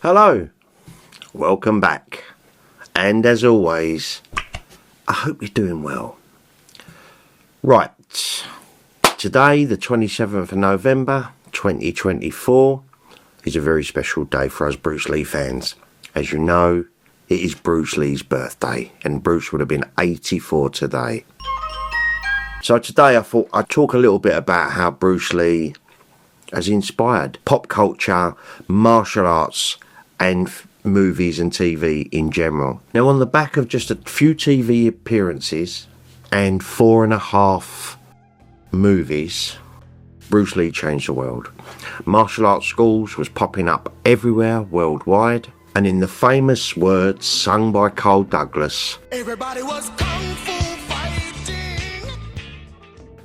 Hello, welcome back, and as always, I hope you're doing well. Right, today the 27th of November 2024 is a very special day for us Bruce Lee fans. As you know, it is Bruce Lee's birthday, and Bruce would have been 84 today. So today I thought I'd talk a little bit about how Bruce Lee has inspired pop culture, martial arts, and movies and TV in general. Now, on the back of just a few TV appearances and 4.5 movies, Bruce Lee changed the world. Martial arts schools was popping up everywhere worldwide, and in the famous words sung by Carl Douglas, everybody was kung fu fighting.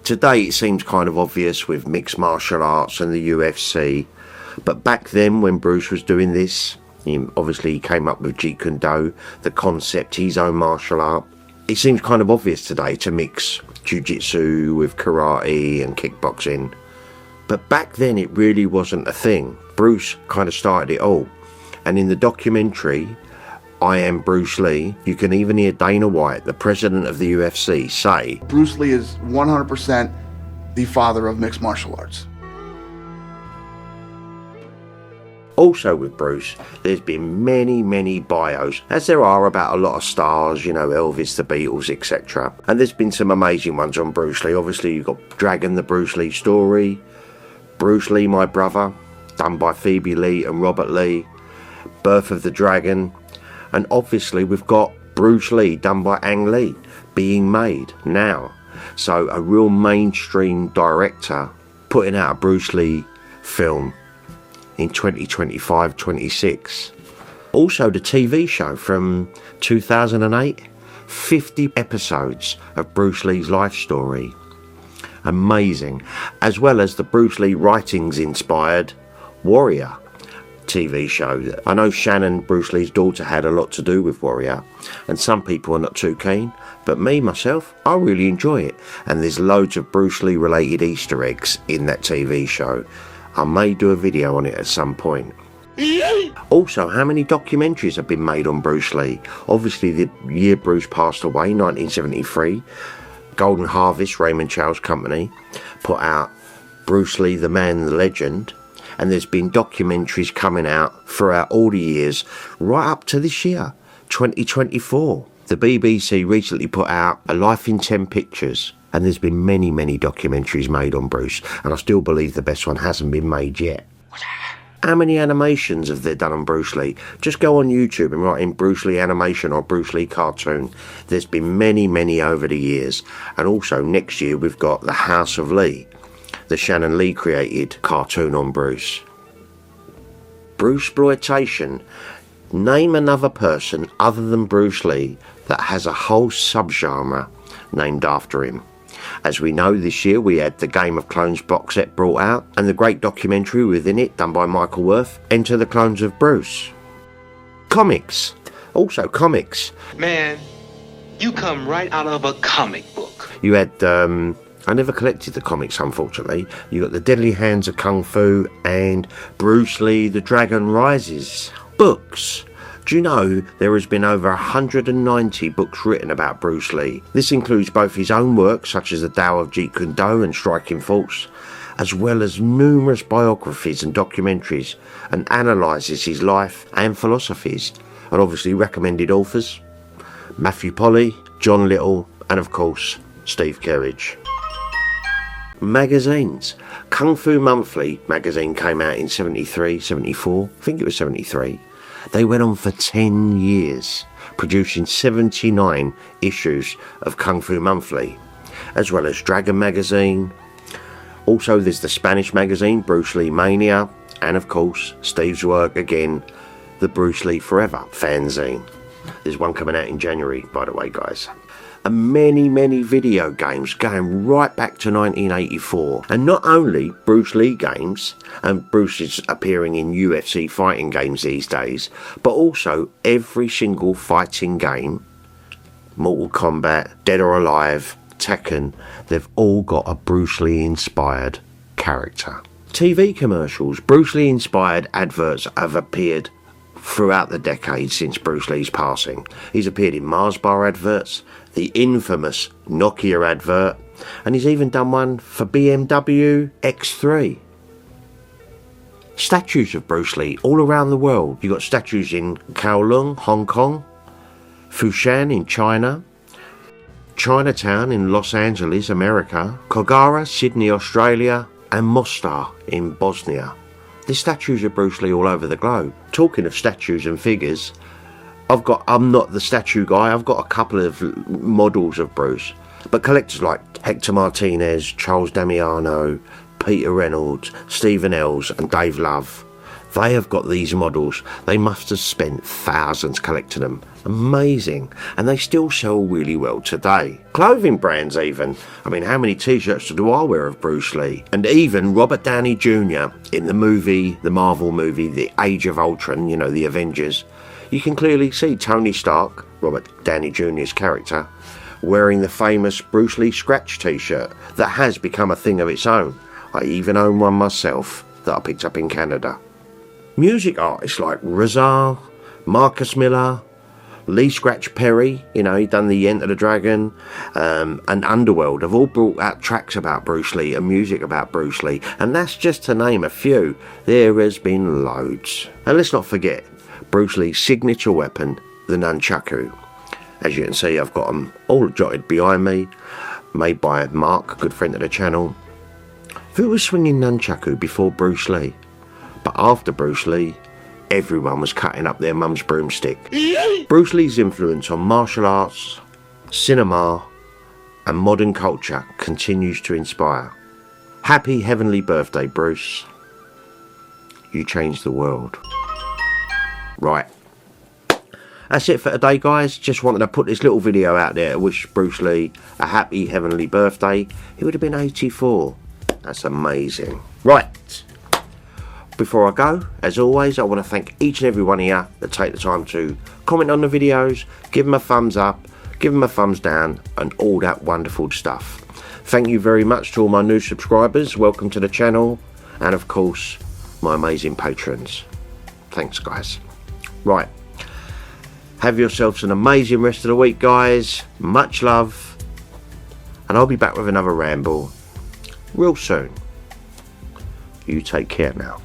Today it seems kind of obvious with mixed martial arts and the UFC, but back then when Bruce was doing this, obviously he came up with Jeet Kune Do, the concept, his own martial art. It seems kind of obvious today to mix jiu-jitsu with karate and kickboxing, but back then it really wasn't a thing. Bruce kind of started it all, and in the documentary I Am Bruce Lee, you can even hear Dana White, the president of the UFC, say, Bruce Lee is 100% the father of mixed martial arts. Also with Bruce, there's been many bios, as there are about a lot of stars, you know, Elvis, the Beatles, etc. And there's been some amazing ones on Bruce Lee. Obviously you've got Dragon, the Bruce Lee story, Bruce Lee, My Brother, done by Phoebe Lee and Robert Lee, Birth of the Dragon, and obviously we've got Bruce Lee, done by Ang Lee, being made now. So a real mainstream director putting out a Bruce Lee film in 2025-26. Also the TV show from 2008, 50 episodes of Bruce Lee's life story. Amazing. As well as the Bruce Lee writings inspired Warrior TV show. I know Shannon, Bruce Lee's daughter, had a lot to do with Warrior, and some people are not too keen, but me, myself, I really enjoy it. And there's loads of Bruce Lee related Easter eggs in that TV show. I may do a video on it at some point. Also, how many documentaries have been made on Bruce Lee? Obviously, the year Bruce passed away, 1973, Golden Harvest, Raymond Charles Company, put out Bruce Lee, the Man, the Legend, and there's been documentaries coming out throughout all the years, right up to this year, 2024. The BBC recently put out A Life in 10 Pictures, and there's been many documentaries made on Bruce, and I still believe the best one hasn't been made yet. How many animations have they done on Bruce Lee? Just go on YouTube and write in Bruce Lee animation or Bruce Lee cartoon. There's been many over the years. And also next year we've got The House of Lee, the Shannon Lee created cartoon on Bruce. Bruceploitation. Name another person other than Bruce Lee that has a whole subgenre named after him. As we know, this year we had the Game of Clones box set brought out, and the great documentary within it, done by Michael Worth, Enter the Clones of Bruce. Comics. Also comics. Man, you come right out of a comic book. You had, I never collected the comics, unfortunately. You got The Deadly Hands of Kung Fu and Bruce Lee, The Dragon Rises. Books. Do you know there has been over 190 books written about Bruce Lee? This includes both his own work, such as The Tao of Jeet Kune Do and Striking Force, as well as numerous biographies and documentaries, and analyses his life and philosophies. And obviously recommended authors, Matthew Polly, John Little, and of course, Steve Kerridge. Magazines. Kung Fu Monthly magazine came out in 73, 74, I think it was 73. They went on for 10 years, producing 79 issues of Kung Fu Monthly, as well as Dragon magazine. Also there's the Spanish magazine, Bruce Lee Mania, and of course, Steve's work again, the Bruce Lee Forever fanzine. There's one coming out in January, by the way, guys. And many video games going right back to 1984. And not only Bruce Lee games, and Bruce is appearing in UFC fighting games these days, but also every single fighting game, Mortal Kombat, Dead or Alive, Tekken, they've all got a Bruce Lee inspired character. TV commercials, Bruce Lee inspired adverts have appeared throughout the decades since Bruce Lee's passing. He's appeared in Mars bar adverts, the infamous Nokia advert, and he's even done one for BMW X3. Statues of Bruce Lee all around the world. You've got statues in Kowloon, Hong Kong, Fushan in China, Chinatown in Los Angeles, America, Kogarah, Sydney, Australia, and Mostar in Bosnia. There's statues of Bruce Lee all over the globe. Talking of statues and figures, I'm not the statue guy, I've got a couple of models of Bruce, but collectors like Hector Martinez, Charles Damiano, Peter Reynolds, Stephen Ells and Dave Love, they have got these models. They must have spent thousands collecting them. Amazing. And they still sell really well today. Clothing brands even. I mean, how many t-shirts do I wear of Bruce Lee? And even Robert Downey Jr. in the movie, the Marvel movie, The Age of Ultron, you know, the Avengers. You can clearly see Tony Stark, Robert Downey Jr.'s character, wearing the famous Bruce Lee scratch t-shirt that has become a thing of its own. I even own one myself that I picked up in Canada. Music artists like Razar, Marcus Miller, Lee Scratch Perry, you know, he done the Enter the Dragon, and Underworld have all brought out tracks about Bruce Lee and music about Bruce Lee, and that's just to name a few. There has been loads. And let's not forget Bruce Lee's signature weapon, the nunchaku. As you can see, I've got them all jotted behind me, made by Mark, a good friend of the channel. Who was swinging nunchaku before Bruce Lee? But after Bruce Lee, everyone was cutting up their mum's broomstick. Bruce Lee's influence on martial arts, cinema and modern culture continues to inspire. Happy heavenly birthday, Bruce. You changed the world. Right. That's it for today, guys. Just wanted to put this little video out there to wish Bruce Lee a happy heavenly birthday. He would have been 84. That's amazing. Right. Before I go, as always, I want to thank each and every one of you that take the time to comment on the videos, give them a thumbs up, give them a thumbs down, and all that wonderful stuff. Thank you very much to all my new subscribers. Welcome to the channel. And of course, my amazing patrons. Thanks, guys. Right. Have yourselves an amazing rest of the week, guys. Much love. And I'll be back with another ramble real soon. You take care now.